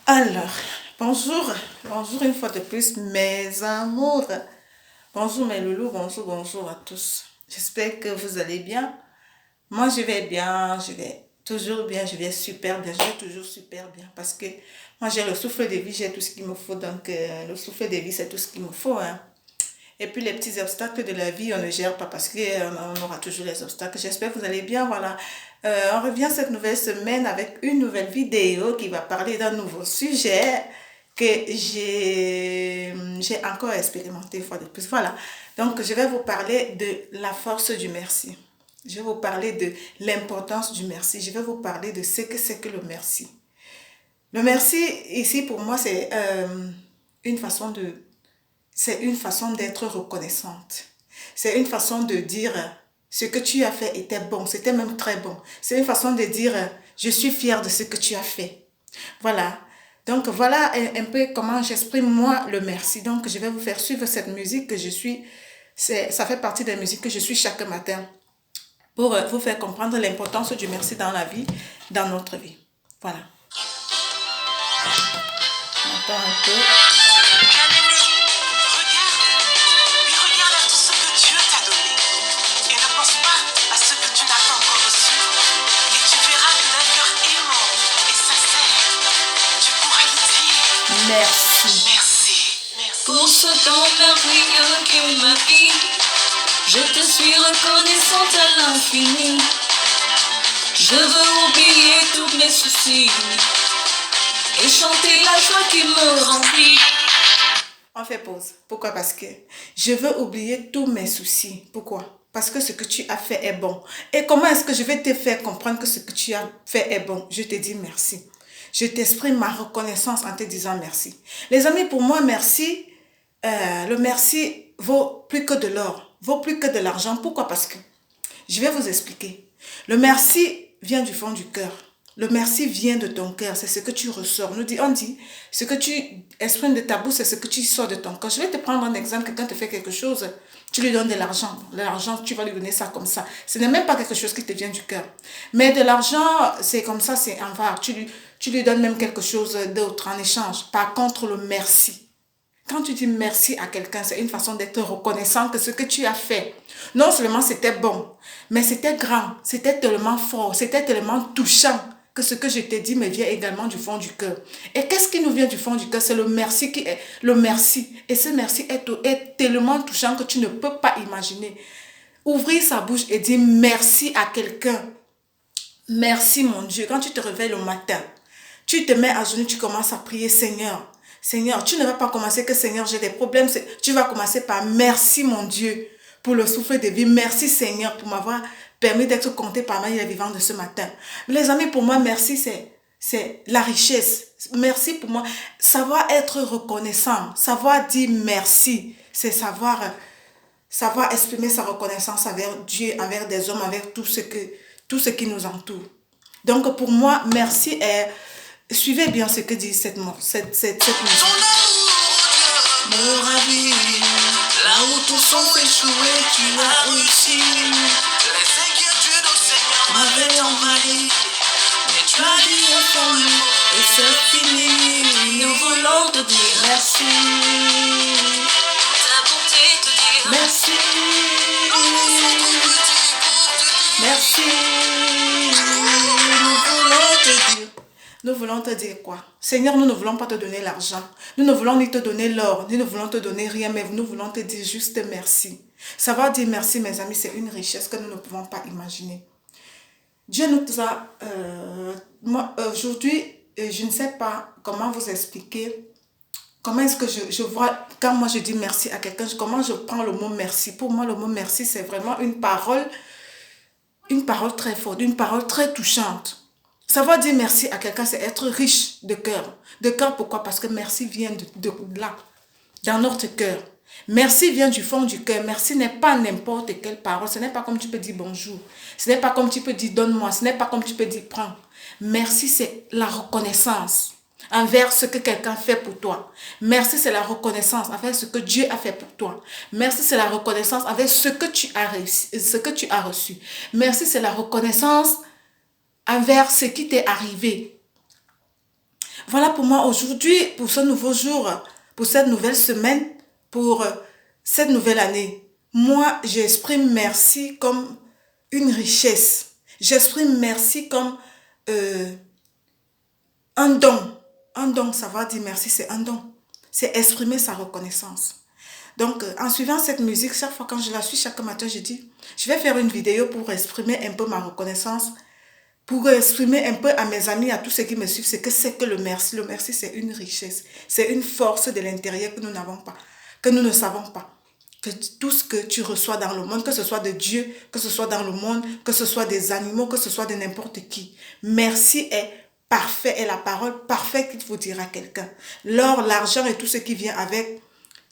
Alors, bonjour, bonjour une fois de plus, mes amours. Bonjour mes loulous, bonjour, bonjour à tous. J'espère que vous allez bien. Moi, je vais bien, je vais toujours bien, je vais super bien, je vais toujours super bien parce que moi, j'ai le souffle de vie, j'ai tout ce qu'il me faut. Donc, le souffle de vie, c'est tout ce qu'il me faut, hein. Et puis les petits obstacles de la vie, on ne gère pas parce qu'on aura toujours les obstacles. J'espère que vous allez bien. Voilà. On revient cette nouvelle semaine avec une nouvelle vidéo qui va parler d'un nouveau sujet que j'ai encore expérimenté une fois de plus. Voilà. Donc, je vais vous parler de la force du merci. Je vais vous parler de l'importance du merci. Je vais vous parler de ce que c'est que le merci. Le merci, ici, pour moi, une façon de c'est une façon d'être reconnaissante. C'est une façon de dire ce que tu as fait était bon, c'était même très bon. C'est une façon de dire je suis fière de ce que tu as fait. Voilà. Donc voilà un peu comment j'exprime moi le merci. Donc je vais vous faire suivre cette musique que je suis. Ça fait partie des musiques que je suis chaque matin pour vous faire comprendre l'importance du merci dans la vie, dans notre vie. Voilà. On entend un peu. Bien-aimé, regarde à tout ce que Dieu t'a donné et ne pense pas à ce que tu n'as pas encore reçu. Et tu verras que d'un cœur aimant et sincère, tu pourras lui dire Merci. merci. Pour ce temps merveilleux qu'est ma vie, je te suis reconnaissante à l'infini. Je veux oublier tous mes soucis et chanter la joie qui me remplit. On fait pause. Pourquoi? Parce que je veux oublier tous mes soucis. Pourquoi? Parce que ce que tu as fait est bon. Et comment est-ce que je vais te faire comprendre que ce que tu as fait est bon? Je te dis merci. Je t'exprime ma reconnaissance en te disant merci. Les amis, pour moi, merci, le merci vaut plus que de l'or, vaut plus que de l'argent. Pourquoi? Parce que je vais vous expliquer. Le merci vient du fond du cœur. Le merci vient de ton cœur, c'est ce que tu ressors. On dit, ce que tu exprimes de ta bouche, c'est ce que tu sors de ton cœur. Je vais te prendre un exemple, quelqu'un te fait quelque chose, tu lui donnes de l'argent. L'argent, tu vas lui donner ça comme ça. Ce n'est même pas quelque chose qui te vient du cœur. Mais de l'argent, c'est comme ça, c'est en var. Tu lui donnes même quelque chose d'autre en échange. Par contre, le merci. Quand tu dis merci à quelqu'un, c'est une façon d'être reconnaissant que ce que tu as fait, non seulement c'était bon, mais c'était grand, c'était tellement fort, c'était tellement touchant que ce que je t'ai dit me vient également du fond du cœur. Et qu'est-ce qui nous vient du fond du cœur? C'est le merci qui est le merci. Et ce merci est tellement touchant que tu ne peux pas imaginer. Ouvrir sa bouche et dire merci à quelqu'un. Merci mon Dieu. Quand tu te réveilles le matin, tu te mets à genoux, tu commences à prier Seigneur. Seigneur, tu ne vas pas commencer que Seigneur, j'ai des problèmes. Tu vas commencer par merci mon Dieu pour le souffle de vie. Merci Seigneur pour m'avoir permis d'être compté parmi les vivants de ce matin. Les amis, pour moi, merci c'est la richesse. Merci pour moi. Savoir être reconnaissant, savoir dire merci, c'est savoir exprimer sa reconnaissance envers Dieu, envers des hommes, envers tout ce qui nous entoure. Donc pour moi, merci est... Suivez bien ce que dit cette musique. ton amour, Dieu, me ravit. Là où tous sont échoués, tu as réussi. Les inquiétudes au Seigneur m'avaient envahi. Mais tu as dit entendu, et c'est fini. Nous voulons te dire merci. Ta bonté te dire Merci. Merci. Nous voulons te dire quoi? Seigneur, nous ne voulons pas te donner l'argent. Nous ne voulons ni te donner l'or, ni ne voulons te donner rien, mais nous voulons te dire juste merci. Savoir dire merci, mes amis, c'est une richesse que nous ne pouvons pas imaginer. Dieu nous a... moi, aujourd'hui, je ne sais pas comment vous expliquer. Comment est-ce que je vois, quand moi je dis merci à quelqu'un, comment je prends le mot merci. Pour moi, le mot merci, c'est vraiment une parole très forte, une parole très touchante. Savoir dire merci à quelqu'un, c'est être riche de cœur. De cœur, pourquoi? Parce que merci vient de là, dans notre cœur. Merci vient du fond du cœur. Merci n'est pas n'importe quelle parole. Ce n'est pas comme tu peux dire bonjour. Ce n'est pas comme tu peux dire donne-moi. Ce n'est pas comme tu peux dire prends. Merci, c'est la reconnaissance envers ce que quelqu'un fait pour toi. Merci, c'est la reconnaissance envers ce que Dieu a fait pour toi. Merci, c'est la reconnaissance envers ce que tu as réussi, ce que tu as reçu. Merci, c'est la reconnaissance envers ce qui t'est arrivé. Voilà pour moi aujourd'hui, pour ce nouveau jour, pour cette nouvelle semaine, pour cette nouvelle année. Moi, j'exprime merci comme une richesse. J'exprime merci comme euh, un don. Un don, savoir dire merci, c'est un don. C'est exprimer sa reconnaissance. Donc, en suivant cette musique, chaque fois quand je la suis, chaque matin, je dis, je vais faire une vidéo pour exprimer un peu ma reconnaissance, pour exprimer un peu à mes amis, à tous ceux qui me suivent, ce que c'est que le merci. Le merci, c'est une richesse. C'est une force de l'intérieur que nous n'avons pas, que nous ne savons pas. Que tout ce que tu reçois dans le monde, que ce soit de Dieu, que ce soit dans le monde, que ce soit des animaux, que ce soit de n'importe qui. Merci est parfait, est la parole parfaite qu'il faut dire à quelqu'un. L'or, l'argent et tout ce qui vient avec,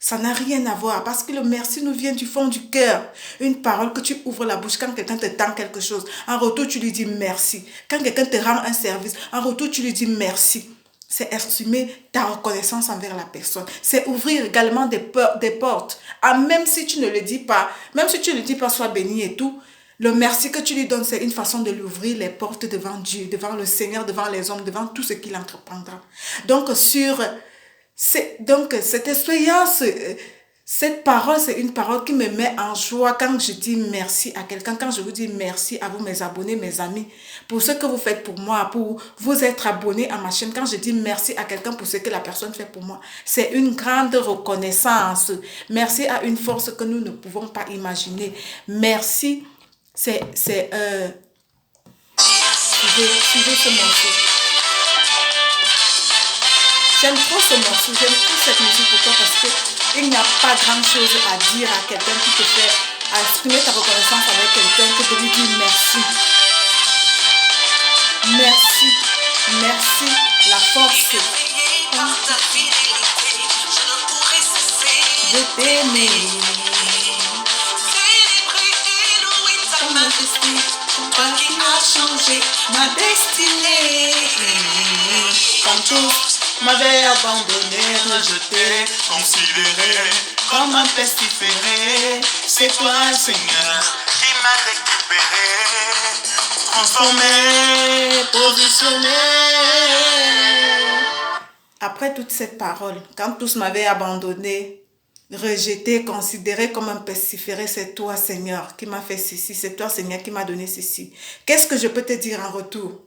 ça n'a rien à voir parce que le merci nous vient du fond du cœur. Une parole que tu ouvres la bouche quand quelqu'un te tend quelque chose. En retour, tu lui dis merci. Quand quelqu'un te rend un service, en retour, tu lui dis merci. C'est exprimer ta reconnaissance envers la personne. C'est ouvrir également des portes. Ah, même si tu ne le dis pas, même si tu ne le dis pas, sois béni et tout, le merci que tu lui donnes, c'est une façon de lui ouvrir les portes devant Dieu, devant le Seigneur, devant les hommes, devant tout ce qu'il entreprendra. Donc, cette expérience, cette parole, c'est une parole qui me met en joie quand je dis merci à quelqu'un, quand je vous dis merci à vous, mes abonnés, mes amis, pour ce que vous faites pour moi, pour vous être abonnés à ma chaîne. Quand je dis merci à quelqu'un pour ce que la personne fait pour moi, c'est une grande reconnaissance. Merci à une force que nous ne pouvons pas imaginer. Merci, suivez ce morceau. J'aime trop ce morceau, j'aime trop cette musique. Pourquoi? Parce qu'il n'y a pas grand chose à dire à quelqu'un qui te fait, à exprimer ta reconnaissance avec quelqu'un que de lui dire merci. Merci, merci, la force de t'aimer. Ta majesté, toi qui as changé ma destinée. Quand tous m'avaient abandonné, rejeté, considéré comme un pestiféré, c'est toi, Seigneur, qui m'a récupéré, transformé, positionné. Après toute cette parole, quand tous m'avaient abandonné, rejeté, considéré comme un pestiféré, c'est toi, Seigneur, qui m'a fait ceci, c'est toi, Seigneur, qui m'a donné ceci. Qu'est-ce que je peux te dire en retour?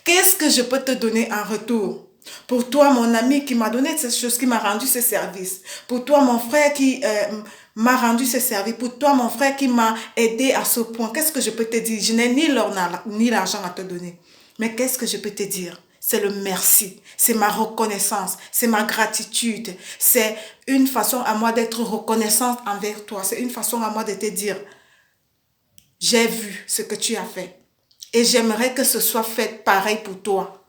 Qu'est-ce que je peux te donner en retour? Pour toi, mon ami qui m'a donné cette chose, qui m'a rendu ce service. Pour toi, mon frère qui m'a rendu ce service. Pour toi, mon frère qui m'a aidé à ce point. Qu'est-ce que je peux te dire? Je n'ai ni l'or ni l'argent à te donner. Mais qu'est-ce que je peux te dire? C'est le merci. C'est ma reconnaissance. C'est ma gratitude. C'est une façon à moi d'être reconnaissante envers toi. C'est une façon à moi de te dire, j'ai vu ce que tu as fait. Et j'aimerais que ce soit fait pareil pour toi.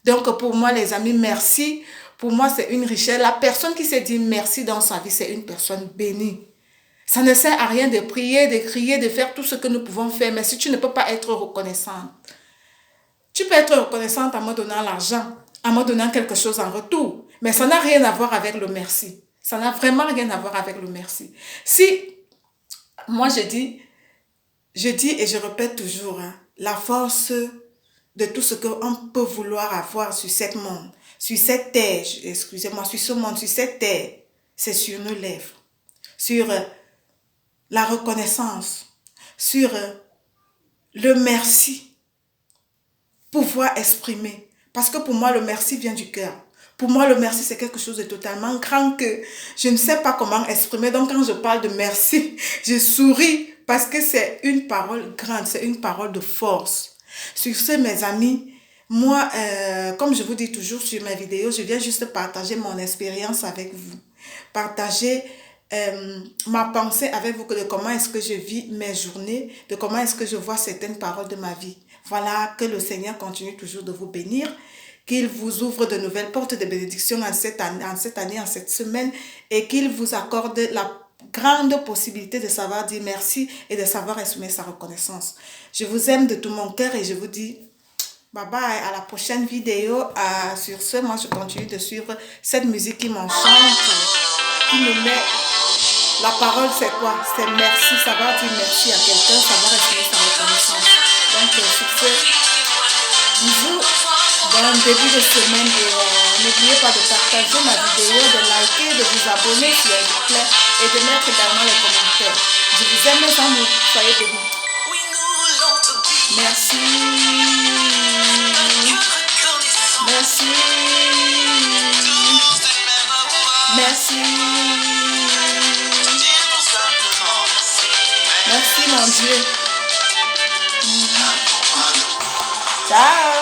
Donc, pour moi, les amis, merci. Pour moi, c'est une richesse. La personne qui se dit merci dans sa vie, c'est une personne bénie. Ça ne sert à rien de prier, de crier, de faire tout ce que nous pouvons faire. Mais si tu ne peux pas être reconnaissante, tu peux être reconnaissante en me donnant l'argent, en me donnant quelque chose en retour. Mais ça n'a rien à voir avec le merci. Ça n'a vraiment rien à voir avec le merci. Si, moi je dis et je répète toujours, la force de tout ce qu'on peut vouloir avoir sur cette monde, sur cette terre, excusez-moi, sur ce monde, sur cette terre, c'est sur nos lèvres, sur la reconnaissance, sur le merci, pouvoir exprimer. Parce que pour moi, le merci vient du cœur. Pour moi, le merci, c'est quelque chose de totalement grand que je ne sais pas comment exprimer. Donc, quand je parle de merci, je souris parce que c'est une parole grande, c'est une parole de force. Sur ce, mes amis, moi, comme je vous dis toujours sur mes vidéos, je viens juste partager mon expérience avec vous. Partager ma pensée avec vous de comment est-ce que je vis mes journées, de comment est-ce que je vois certaines paroles de ma vie. Voilà, que le Seigneur continue toujours de vous bénir, qu'il vous ouvre de nouvelles portes de bénédiction en cette année, en cette semaine, et qu'il vous accorde la grande possibilité de savoir dire merci et de savoir exprimer sa reconnaissance. Je vous aime de tout mon cœur et je vous dis bye bye, à la prochaine vidéo. Sur ce, moi je continue de suivre cette musique qui m'enchante, qui me met... La parole c'est quoi? C'est merci, savoir dire merci à quelqu'un, savoir exprimer sa reconnaissance. Donc sur ce, bisous, bon début de semaine et N'oubliez pas de partager ma vidéo, de liker, de vous abonner s'il vous plaît et de mettre également les commentaires. Je vous aime mes amours. Soyez bénis. Oui, nous voulons te dire. Merci. Merci. Merci. Merci mon Dieu. Ciao.